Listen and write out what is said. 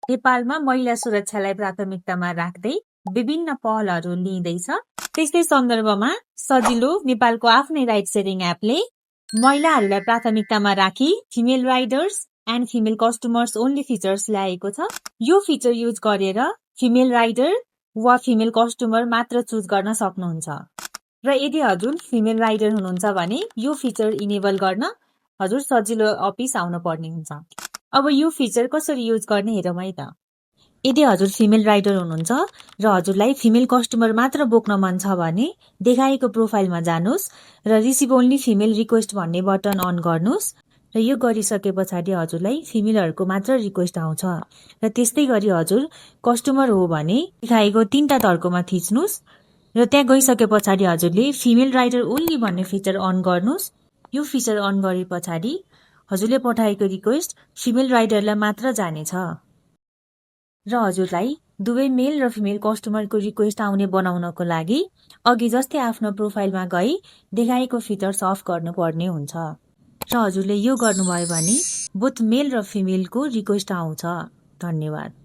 नेपालमा महिला सुरक्षालाई प्राथमिकतामा राख्दै विभिन्न पहलहरू लिइँदैछ। त्यस्तै सन्दर्भमा सजिलो नेपालको आफ्नै राइड सेयरिङ एपले महिलाहरूलाई प्राथमिकतामा राखी female riders and female customers only features ल्याएको छ। यो फिचर युज गरेर फिमेल राइडर वा फिमेल कस्टमर मात्र चुज गर्न सक्नुहुन्छ र यदि हजुर फिमेल राइडर हुनुहुन्छ भने यो फिचर इनेबल गर्न हजुर सजिलो अफिस आउनु पर्ने हुन्छ। अब यो फिचर कसरी युज गर्ने हेरौँ है त। यदि हजुर फिमेल राइडर हुनुहुन्छ र हजुरलाई फिमेल कस्टमर मात्र बोक्न मन छ भने देखाएको प्रोफाइलमा जानुहोस् र रिसिभ ओन्ली फिमेल रिक्वेस्ट भन्ने बटन अन गर्नुहोस् र यो गरिसके पछाडि हजुरलाई फिमेलहरूको मात्र रिक्वेस्ट आउँछ र त्यस्तै गरी हजुर कस्टमर हो भने देखाएको 3टा तर्कोमा थिच्नुहोस् र त्यहाँ गइसके पछाडि हजुरले फिमेल राइडर ओन्ली भन्ने फिचर अन गर्नुहोस्। यो फिचर अन गरे पछाडि हजुरले पठाएको रिक्वेस्ट फिमेल राइडरलाई मात्र जानेछ र हजुरलाई दुवै मेल र फिमेल कस्टमरको रिक्वेस्ट आउने बनाउनको लागि अघि जस्तै आफ्नो प्रोफाइलमा गई देखाएको फिचर्स अफ गर्नुपर्ने हुन्छ र हजुरले यो गर्नुभयो भने बोथ मेल र फिमेलको रिक्वेस्ट आउँछ। धन्यवाद।